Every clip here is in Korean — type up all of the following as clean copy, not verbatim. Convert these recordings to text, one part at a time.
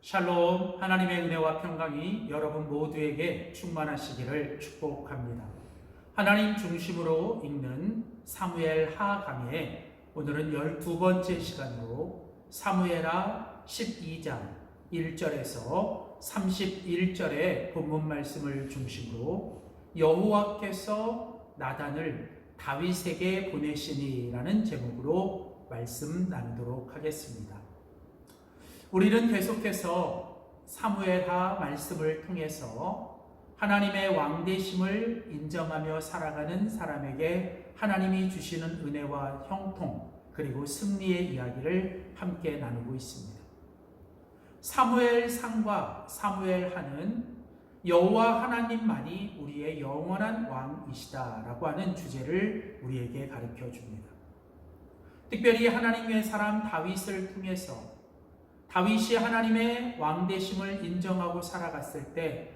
샬롬, 하나님의 은혜와 평강이 여러분 모두에게 충만하시기를 축복합니다. 하나님 중심으로 읽는 사무엘 하 강의 오늘은 12번째 시간으로 사무엘하 12장 1절에서 31절의 본문 말씀을 중심으로 여호와께서 나단을 다윗에게 보내시니라는 제목으로 말씀 나누도록 하겠습니다. 우리는 계속해서 사무엘하 말씀을 통해서 하나님의 왕되심을 인정하며 살아가는 사람에게 하나님이 주시는 은혜와 형통 그리고 승리의 이야기를 함께 나누고 있습니다. 사무엘상과 사무엘하는 여호와 하나님만이 우리의 영원한 왕이시다라고 하는 주제를 우리에게 가르쳐 줍니다. 특별히 하나님의 사람 다윗을 통해서 다윗이 하나님의 왕되심을 인정하고 살아갔을 때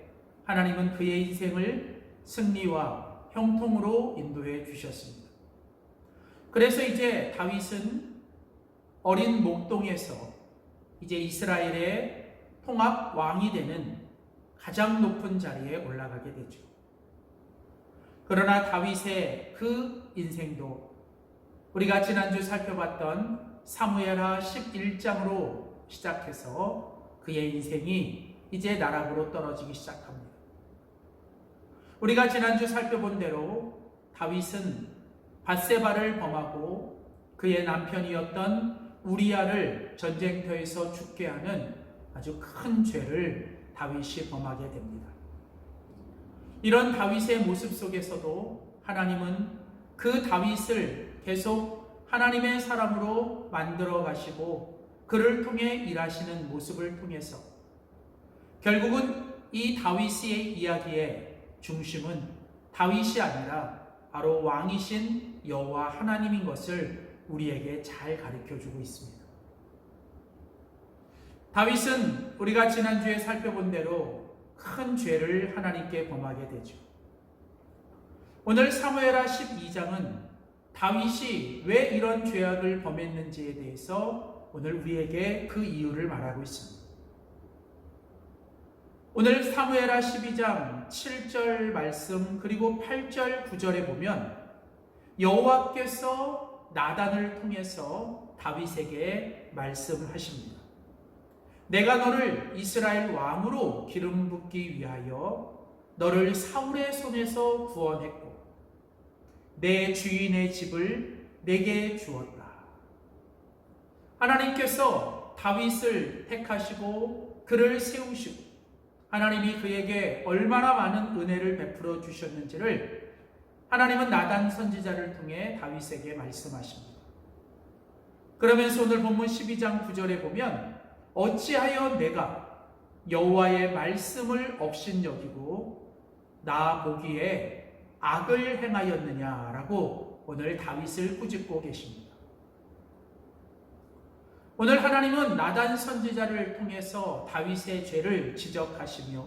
하나님은 그의 인생을 승리와 형통으로 인도해 주셨습니다. 그래서 이제 다윗은 어린 목동에서 이제 이스라엘의 통합 왕이 되는 가장 높은 자리에 올라가게 되죠. 그러나 다윗의 그 인생도 우리가 지난주 살펴봤던 사무엘하 11장으로 시작해서 그의 인생이 이제 나락으로 떨어지기 시작합니다. 우리가 지난주 살펴본 대로 다윗은 밧세바를 범하고 그의 남편이었던 우리아를 전쟁터에서 죽게 하는 아주 큰 죄를 다윗이 범하게 됩니다. 이런 다윗의 모습 속에서도 하나님은 그 다윗을 계속 하나님의 사람으로 만들어 가시고 그를 통해 일하시는 모습을 통해서 결국은 이 다윗의 이야기의 중심은 다윗이 아니라 바로 왕이신 여호와 하나님인 것을 우리에게 잘 가르쳐주고 있습니다. 다윗은 우리가 지난주에 살펴본 대로 큰 죄를 하나님께 범하게 되죠. 오늘 사무엘하 12장은 다윗이 왜 이런 죄악을 범했는지에 대해서 오늘 우리에게 그 이유를 말하고 있습니다. 오늘 사무엘하 12장 7절 말씀 그리고 8절 9절에 보면 여호와께서 나단을 통해서 다윗에게 말씀하십니다. 내가 너를 이스라엘 왕으로 기름 붓기 위하여 너를 사울의 손에서 구원했고 내 주인의 집을 내게 주었다. 하나님께서 다윗을 택하시고 그를 세우시고 하나님이 그에게 얼마나 많은 은혜를 베풀어 주셨는지를 하나님은 나단 선지자를 통해 다윗에게 말씀하십니다. 그러면서 오늘 본문 12장 9절에 보면 어찌하여 내가 여호와의 말씀을 업신여기고 나 보기에 악을 행하였느냐라고 오늘 다윗을 꾸짖고 계십니다. 오늘 하나님은 나단 선지자를 통해서 다윗의 죄를 지적하시며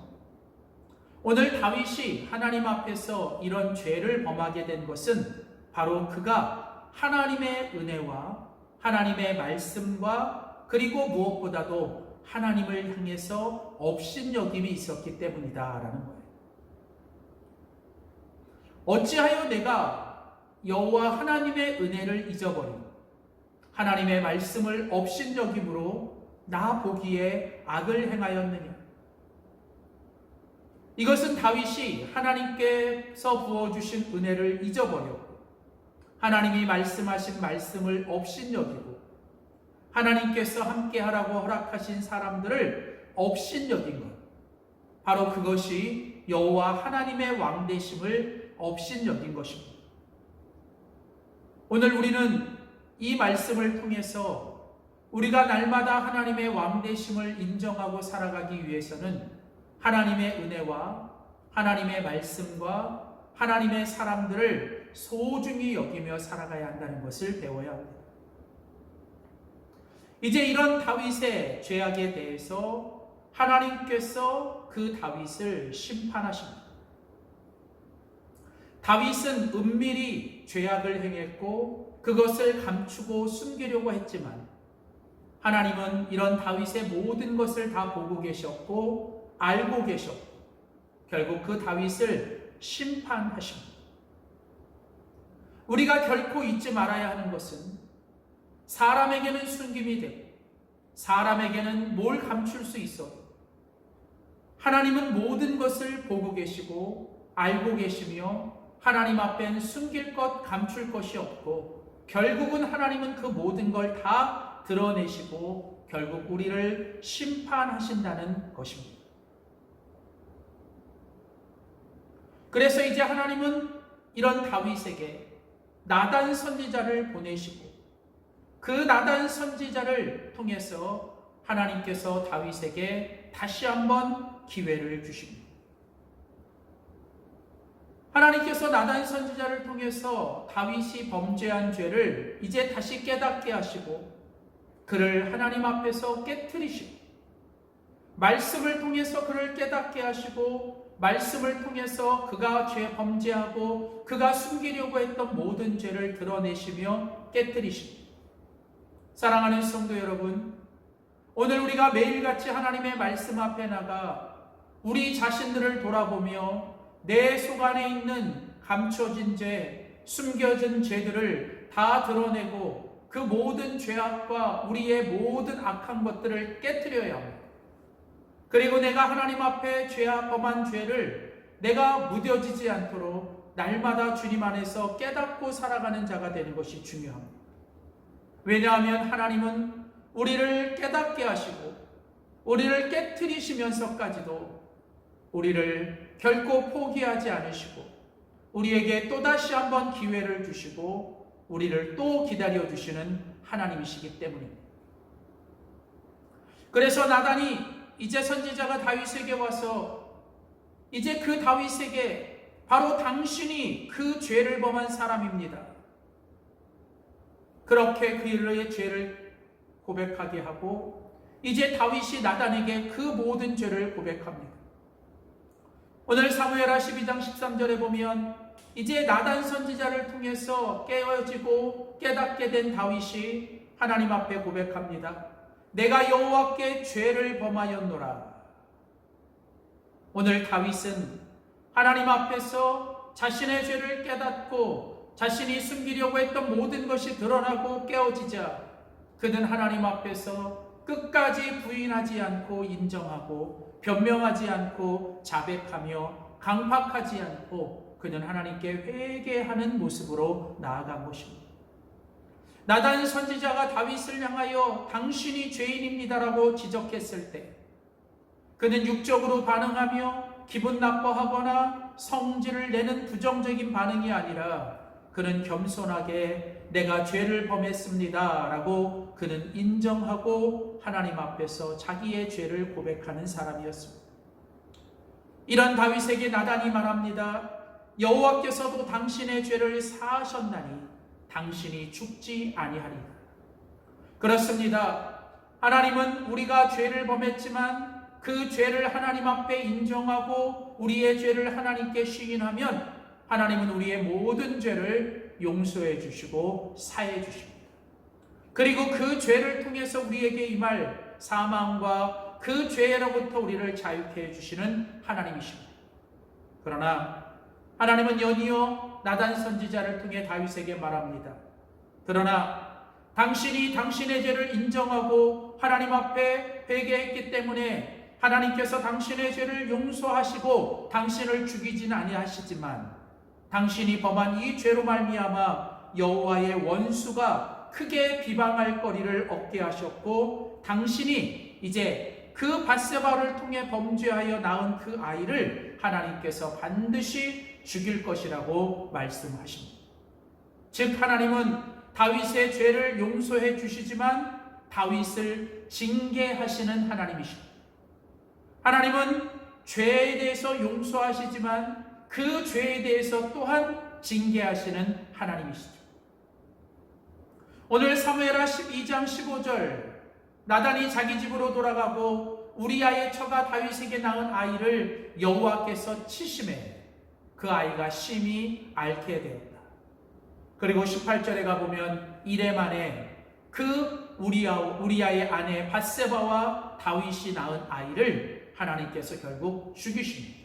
오늘 다윗이 하나님 앞에서 이런 죄를 범하게 된 것은 바로 그가 하나님의 은혜와 하나님의 말씀과 그리고 무엇보다도 하나님을 향해서 업신여김이 있었기 때문이다라는 거예요. 어찌하여 내가 여호와 하나님의 은혜를 잊어버리고 하나님의 말씀을 업신여김으로 나 보기에 악을 행하였느냐. 이것은 다윗이 하나님께서 부어주신 은혜를 잊어버렸고 하나님이 말씀하신 말씀을 업신여기고 하나님께서 함께하라고 허락하신 사람들을 업신여긴 것, 바로 그것이 여호와 하나님의 왕되심을 업신여긴 것입니다. 오늘 우리는 이 말씀을 통해서 우리가 날마다 하나님의 왕되심을 인정하고 살아가기 위해서는 하나님의 은혜와 하나님의 말씀과 하나님의 사람들을 소중히 여기며 살아가야 한다는 것을 배워야 합니다. 이제 이런 다윗의 죄악에 대해서 하나님께서 그 다윗을 심판하십니다. 다윗은 은밀히 죄악을 행했고 그것을 감추고 숨기려고 했지만 하나님은 이런 다윗의 모든 것을 다 보고 계셨고 알고 계셨고 결국 그 다윗을 심판하십니다. 우리가 결코 잊지 말아야 하는 것은 사람에게는 숨김이 되고 사람에게는 뭘 감출 수 있어도 하나님은 모든 것을 보고 계시고 알고 계시며 하나님 앞엔 숨길 것 감출 것이 없고 결국은 하나님은 그 모든 걸 다 드러내시고 결국 우리를 심판하신다는 것입니다. 그래서 이제 하나님은 이런 다윗에게 나단 선지자를 보내시고 그 나단 선지자를 통해서 하나님께서 다윗에게 다시 한번 기회를 주십니다. 하나님께서 나단 선지자를 통해서 다윗이 범죄한 죄를 이제 다시 깨닫게 하시고 그를 하나님 앞에서 깨트리시고 말씀을 통해서 그를 깨닫게 하시고 말씀을 통해서 그가 죄 범죄하고 그가 숨기려고 했던 모든 죄를 드러내시며 깨트리십니다. 사랑하는 성도 여러분, 오늘 우리가 매일같이 하나님의 말씀 앞에 나가 우리 자신들을 돌아보며 내 속 안에 있는 감춰진 죄, 숨겨진 죄들을 다 드러내고 그 모든 죄악과 우리의 모든 악한 것들을 깨트려야 합니다. 그리고 내가 하나님 앞에 범한 죄를 내가 무뎌지지 않도록 날마다 주님 안에서 깨닫고 살아가는 자가 되는 것이 중요합니다. 왜냐하면 하나님은 우리를 깨닫게 하시고 우리를 깨트리시면서까지도 우리를 결코 포기하지 않으시고 우리에게 또다시 한번 기회를 주시고 우리를 또 기다려주시는 하나님이시기 때문입니다. 그래서 나단이 이제 선지자가 다윗에게 와서 이제 그 다윗에게 바로 당신이 그 죄를 범한 사람입니다. 그렇게 그의 죄를 고백하게 하고 이제 다윗이 나단에게 그 모든 죄를 고백합니다. 오늘 사무엘하 12장 13절에 보면 이제 나단 선지자를 통해서 깨어지고 깨닫게 된 다윗이 하나님 앞에 고백합니다. 내가 여호와께 죄를 범하였노라. 오늘 다윗은 하나님 앞에서 자신의 죄를 깨닫고 자신이 숨기려고 했던 모든 것이 드러나고 깨어지자 그는 하나님 앞에서 끝까지 부인하지 않고 인정하고 변명하지 않고 자백하며 강박하지 않고 그는 하나님께 회개하는 모습으로 나아간 것입니다. 나단 선지자가 다윗을 향하여 당신이 죄인입니다라고 지적했을 때 그는 육적으로 반응하며 기분 나빠하거나 성질을 내는 부정적인 반응이 아니라 그는 겸손하게 내가 죄를 범했습니다 라고 그는 인정하고 하나님 앞에서 자기의 죄를 고백하는 사람이었습니다. 이런 다윗에게 나단이 말합니다. 여호와께서도 당신의 죄를 사하셨나니 당신이 죽지 아니하리라. 그렇습니다. 하나님은 우리가 죄를 범했지만 그 죄를 하나님 앞에 인정하고 우리의 죄를 하나님께 시인하면 하나님은 우리의 모든 죄를 용서해 주시고 사해 주십니다. 그리고 그 죄를 통해서 우리에게 임할 사망과 그 죄로부터 우리를 자유케 해주시는 하나님이십니다. 그러나 하나님은 연이어 나단 선지자를 통해 다윗에게 말합니다. 그러나 당신이 당신의 죄를 인정하고 하나님 앞에 회개했기 때문에 하나님께서 당신의 죄를 용서하시고 당신을 죽이지는 아니하시지만 당신이 범한 이 죄로 말미암아 여호와의 원수가 크게 비방할 거리를 얻게 하셨고 당신이 이제 그 밧세바를 통해 범죄하여 낳은 그 아이를 하나님께서 반드시 죽일 것이라고 말씀하십니다. 즉 하나님은 다윗의 죄를 용서해 주시지만 다윗을 징계하시는 하나님이십니다. 하나님은 죄에 대해서 용서하시지만 그 죄에 대해서 또한 징계하시는 하나님이시죠. 오늘 사무엘하 12장 15절 나단이 자기 집으로 돌아가고 우리아의 처가 다윗에게 낳은 아이를 여호와께서 치심해 그 아이가 심히 앓게 되었다. 그리고 18절에 가보면 이래 만에 그 우리아의 아내 밧세바와 다윗이 낳은 아이를 하나님께서 결국 죽이십니다.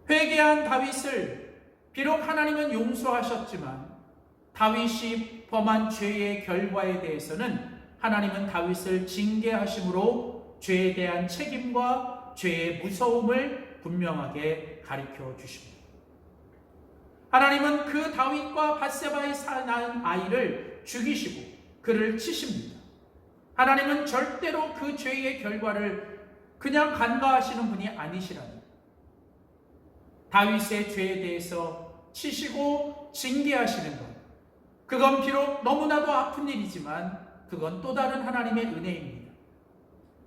회개한 다윗을 비록 하나님은 용서하셨지만 다윗이 범한 죄의 결과에 대해서는 하나님은 다윗을 징계하심으로 죄에 대한 책임과 죄의 무서움을 분명하게 가르쳐 주십니다. 하나님은 그 다윗과 밧세바의 낳은 아이를 죽이시고 그를 치십니다. 하나님은 절대로 그 죄의 결과를 그냥 간과하시는 분이 아니시라니. 다윗의 죄에 대해서 치시고 징계하시는 것, 그건 비록 너무나도 아픈 일이지만 그건 또 다른 하나님의 은혜입니다.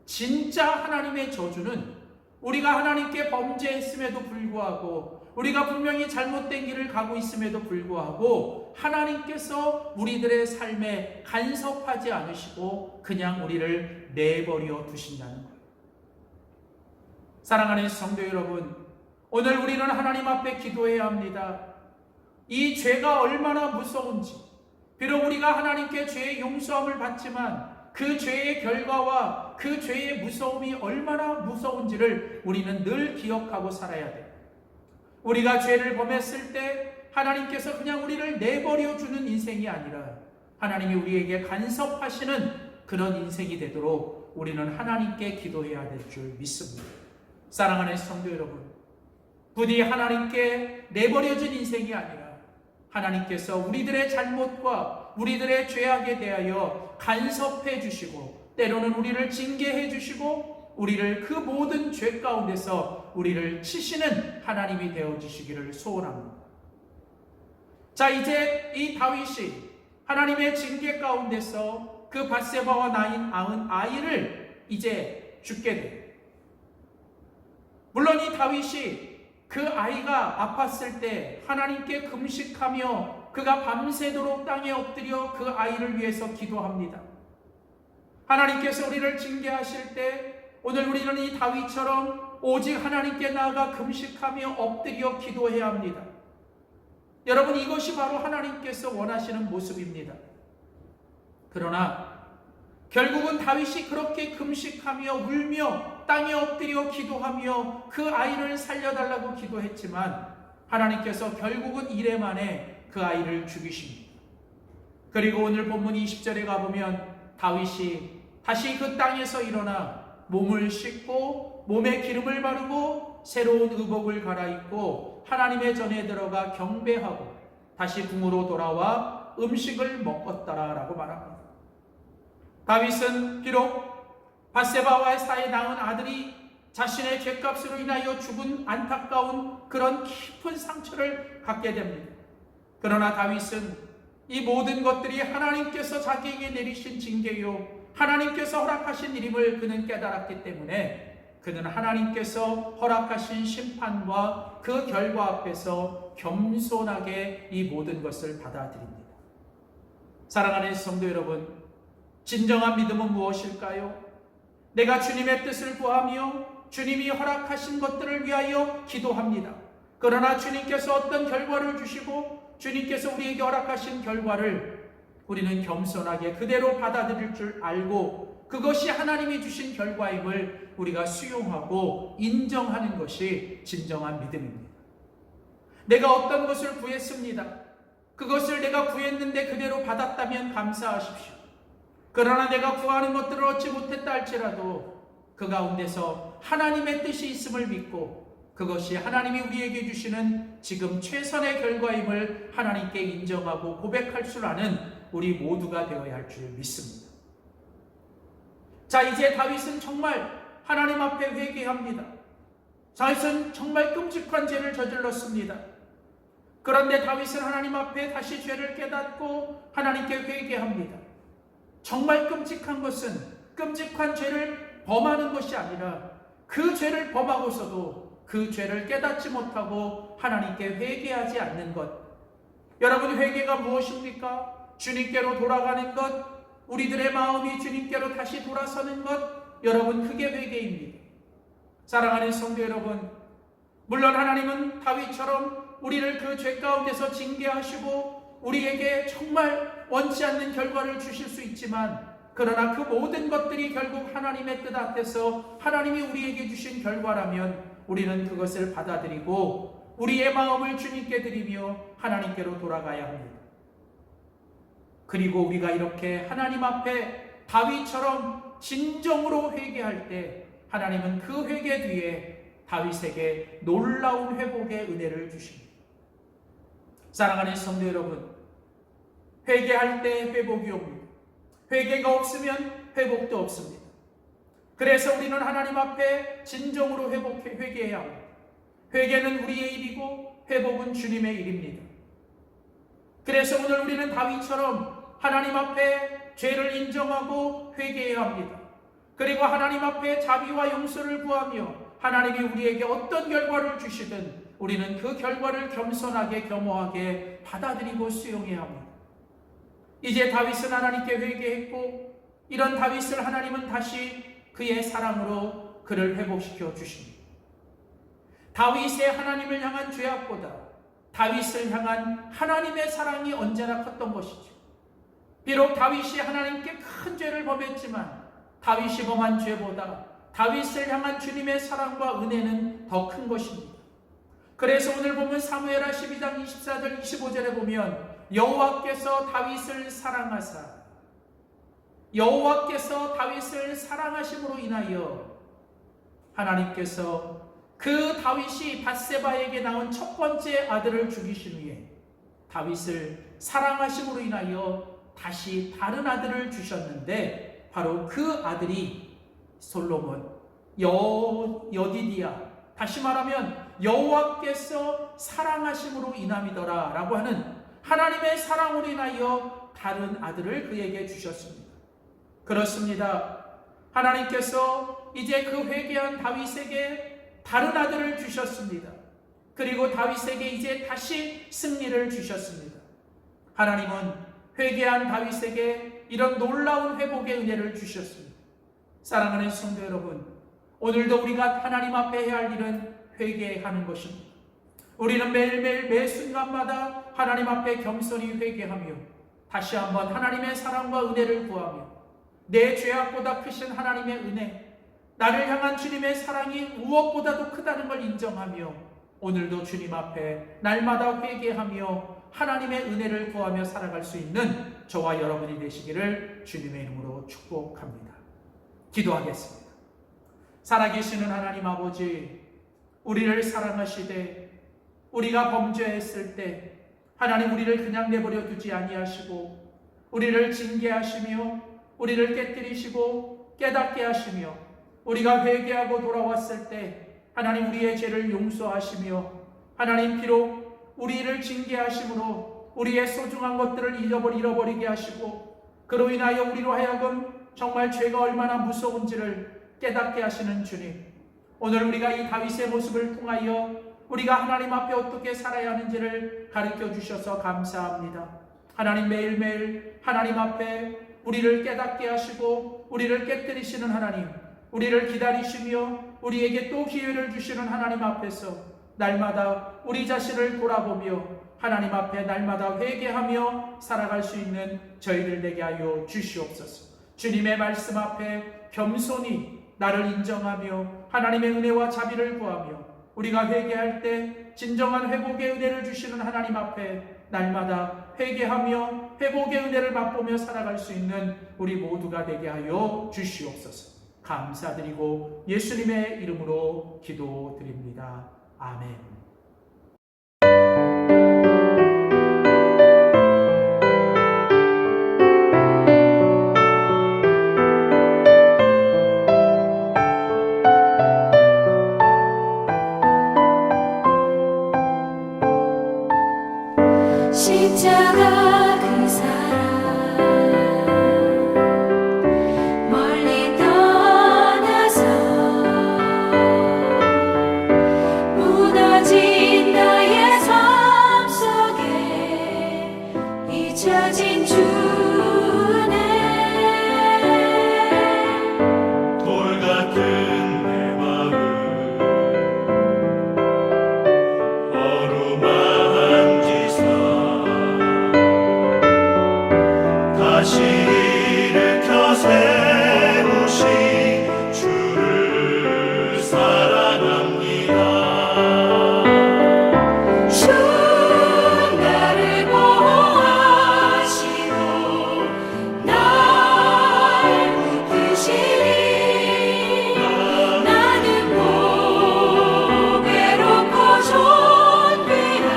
진짜 하나님의 저주는 우리가 하나님께 범죄했음에도 불구하고, 우리가 분명히 잘못된 길을 가고 있음에도 불구하고 하나님께서 우리들의 삶에 간섭하지 않으시고 그냥 우리를 내버려 두신다는 거예요. 사랑하는 성도 여러분, 오늘 우리는 하나님 앞에 기도해야 합니다. 이 죄가 얼마나 무서운지, 비록 우리가 하나님께 죄의 용서함을 받지만 그 죄의 결과와 그 죄의 무서움이 얼마나 무서운지를 우리는 늘 기억하고 살아야 돼요. 우리가 죄를 범했을 때 하나님께서 그냥 우리를 내버려 주는 인생이 아니라 하나님이 우리에게 간섭하시는 그런 인생이 되도록 우리는 하나님께 기도해야 될 줄 믿습니다. 사랑하는 성도 여러분, 부디 하나님께 내버려진 인생이 아니라 하나님께서 우리들의 잘못과 우리들의 죄악에 대하여 간섭해 주시고 때로는 우리를 징계해 주시고 우리를 그 모든 죄 가운데서 우리를 치시는 하나님이 되어주시기를 소원합니다. 자, 이제 이 다윗이 하나님의 징계 가운데서 그 밧세바와 낳은 아이를 이제 죽게 돼요. 물론 이 다윗이 그 아이가 아팠을 때 하나님께 금식하며 그가 밤새도록 땅에 엎드려 그 아이를 위해서 기도합니다. 하나님께서 우리를 징계하실 때 오늘 우리는 이 다윗처럼 오직 하나님께 나아가 금식하며 엎드려 기도해야 합니다. 여러분, 이것이 바로 하나님께서 원하시는 모습입니다. 그러나 결국은 다윗이 그렇게 금식하며 울며 땅에 엎드려 기도하며 그 아이를 살려달라고 기도했지만 하나님께서 결국은 이래 만에 그 아이를 죽이십니다. 그리고 오늘 본문 20절에 가보면 다윗이 다시 그 땅에서 일어나 몸을 씻고 몸에 기름을 바르고 새로운 의복을 갈아입고 하나님의 전에 들어가 경배하고 다시 궁으로 돌아와 음식을 먹었더라라고 말합니다. 다윗은 비록 밧세바와의 사이에 낳은 아들이 자신의 죄값으로 인하여 죽은 안타까운 그런 깊은 상처를 갖게 됩니다. 그러나 다윗은 이 모든 것들이 하나님께서 자기에게 내리신 징계요 하나님께서 허락하신 일임을 그는 깨달았기 때문에 그는 하나님께서 허락하신 심판과 그 결과 앞에서 겸손하게 이 모든 것을 받아들입니다. 사랑하는 성도 여러분, 진정한 믿음은 무엇일까요? 내가 주님의 뜻을 구하며 주님이 허락하신 것들을 위하여 기도합니다. 그러나 주님께서 어떤 결과를 주시고 주님께서 우리에게 허락하신 결과를 우리는 겸손하게 그대로 받아들일 줄 알고 그것이 하나님이 주신 결과임을 우리가 수용하고 인정하는 것이 진정한 믿음입니다. 내가 어떤 것을 구했습니다. 그것을 내가 구했는데 그대로 받았다면 감사하십시오. 그러나 내가 구하는 것들을 얻지 못했다 할지라도 그 가운데서 하나님의 뜻이 있음을 믿고 그것이 하나님이 우리에게 주시는 지금 최선의 결과임을 하나님께 인정하고 고백할 줄 아는 우리 모두가 되어야 할 줄 믿습니다. 자, 이제 다윗은 정말 하나님 앞에 회개합니다. 다윗은 정말 끔찍한 죄를 저질렀습니다. 그런데 다윗은 하나님 앞에 다시 죄를 깨닫고 하나님께 회개합니다. 정말 끔찍한 것은 끔찍한 죄를 범하는 것이 아니라 그 죄를 범하고서도 그 죄를 깨닫지 못하고 하나님께 회개하지 않는 것. 여러분, 회개가 무엇입니까? 주님께로 돌아가는 것, 우리들의 마음이 주님께로 다시 돌아서는 것, 여러분, 그게 회개입니다. 사랑하는 성도 여러분, 물론 하나님은 다윗처럼 우리를 그 죄 가운데서 징계하시고 우리에게 정말 원치 않는 결과를 주실 수 있지만, 그러나 그 모든 것들이 결국 하나님의 뜻 앞에서 하나님이 우리에게 주신 결과라면 우리는 그것을 받아들이고 우리의 마음을 주님께 드리며 하나님께로 돌아가야 합니다. 그리고 우리가 이렇게 하나님 앞에 다윗처럼 진정으로 회개할 때 하나님은 그 회개 뒤에 다윗에게 놀라운 회복의 은혜를 주십니다. 사랑하는 성도 여러분, 회개할 때 회복이 옵니다. 회개가 없으면 회복도 없습니다. 그래서 우리는 하나님 앞에 진정으로 회개해야 합니다. 회개는 우리의 일이고 회복은 주님의 일입니다. 그래서 오늘 우리는 다윗처럼 하나님 앞에 죄를 인정하고 회개해야 합니다. 그리고 하나님 앞에 자비와 용서를 구하며 하나님이 우리에게 어떤 결과를 주시든 우리는 그 결과를 겸손하게 겸허하게 받아들이고 수용해야 합니다. 이제 다윗은 하나님께 회개했고, 이런 다윗을 하나님은 다시 그의 사랑으로 그를 회복시켜 주십니다. 다윗의 하나님을 향한 죄악보다 다윗을 향한 하나님의 사랑이 언제나 컸던 것이죠. 비록 다윗이 하나님께 큰 죄를 범했지만 다윗이 범한 죄보다 다윗을 향한 주님의 사랑과 은혜는 더 큰 것입니다. 그래서 오늘 보면 사무엘하 12장 24절 25절에 보면 여호와께서 다윗을 사랑하심으로 인하여 하나님께서 그 다윗이 밧세바에게 낳은 첫 번째 아들을 죽이신 후에 다윗을 사랑하심으로 인하여 다시 다른 아들을 주셨는데, 바로 그 아들이 솔로몬, 여디디야, 다시 말하면 여호와께서 사랑하심으로 인함이더라 라고 하는 하나님의 사랑으로 인하여 다른 아들을 그에게 주셨습니다. 그렇습니다. 하나님께서 이제 그 회개한 다윗에게 다른 아들을 주셨습니다. 그리고 다윗에게 이제 다시 승리를 주셨습니다. 하나님은 회개한 다윗에게 이런 놀라운 회복의 은혜를 주셨습니다. 사랑하는 성도 여러분, 오늘도 우리가 하나님 앞에 해야 할 일은 회개하는 것입니다. 우리는 매일매일 매 순간마다 하나님 앞에 겸손히 회개하며 다시 한번 하나님의 사랑과 은혜를 구하며 내 죄악보다 크신 하나님의 은혜, 나를 향한 주님의 사랑이 무엇보다도 크다는 걸 인정하며 오늘도 주님 앞에 날마다 회개하며 하나님의 은혜를 구하며 살아갈 수 있는 저와 여러분이 되시기를 주님의 이름으로 축복합니다. 기도하겠습니다. 살아계시는 하나님 아버지, 우리를 사랑하시되 우리가 범죄했을 때 하나님 우리를 그냥 내버려 두지 아니하시고 우리를 징계하시며 우리를 깨뜨리시고 깨닫게 하시며 우리가 회개하고 돌아왔을 때 하나님 우리의 죄를 용서하시며 하나님 비록 우리를 징계하심으로 우리의 소중한 것들을 잃어버리게 하시고 그로 인하여 우리로 하여금 정말 죄가 얼마나 무서운지를 깨닫게 하시는 주님, 오늘 우리가 이 다윗의 모습을 통하여 우리가 하나님 앞에 어떻게 살아야 하는지를 가르쳐 주셔서 감사합니다. 하나님 매일매일 하나님 앞에 우리를 깨닫게 하시고 우리를 깨뜨리시는 하나님, 우리를 기다리시며 우리에게 또 기회를 주시는 하나님 앞에서 날마다 우리 자신을 돌아보며 하나님 앞에 날마다 회개하며 살아갈 수 있는 저희들 되게 하여 주시옵소서. 주님의 말씀 앞에 겸손히 나를 인정하며 하나님의 은혜와 자비를 구하며 우리가 회개할 때 진정한 회복의 은혜를 주시는 하나님 앞에 날마다 회개하며 회복의 은혜를 맛보며 살아갈 수 있는 우리 모두가 되게 하여 주시옵소서. 감사드리고 예수님의 이름으로 기도드립니다. 아멘. 십자가 그 사랑 멀리 떠나서 무너진 일으켜 세우신 주를 사랑합니다. 주 나를 보호하시고 날 붙드시니 나는 보배롭고 존귀한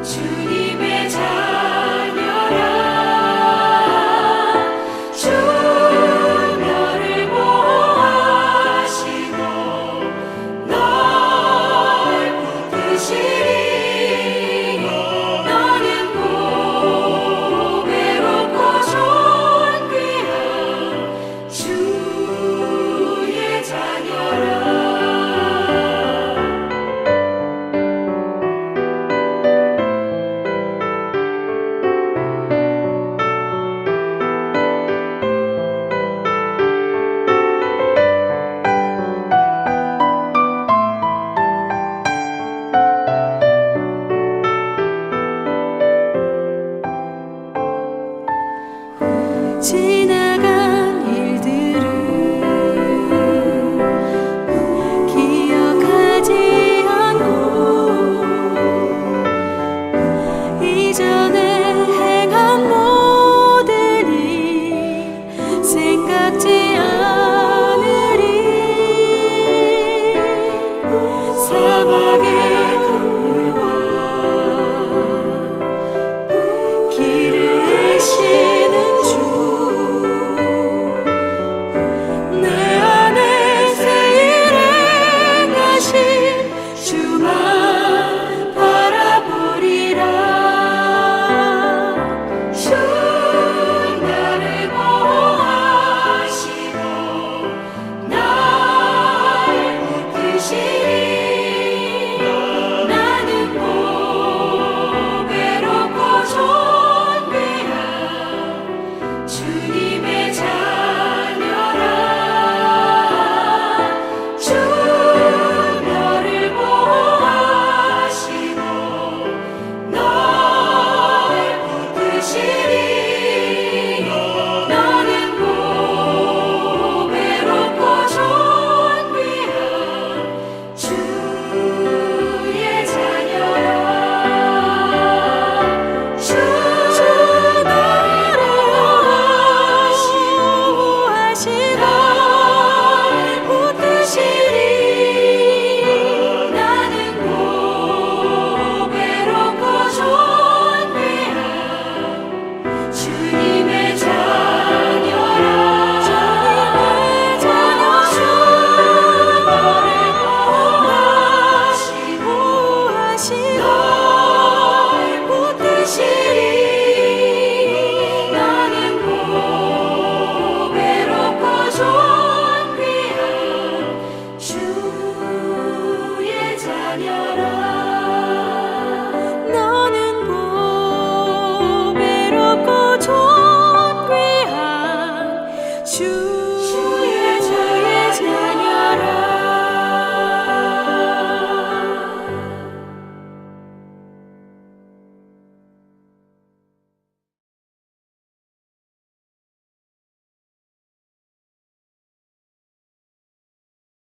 주님의 자녀라. 주 너를 보호하시고 널 붙드시니 너는 보배롭고 존귀한 주의 자녀라. 지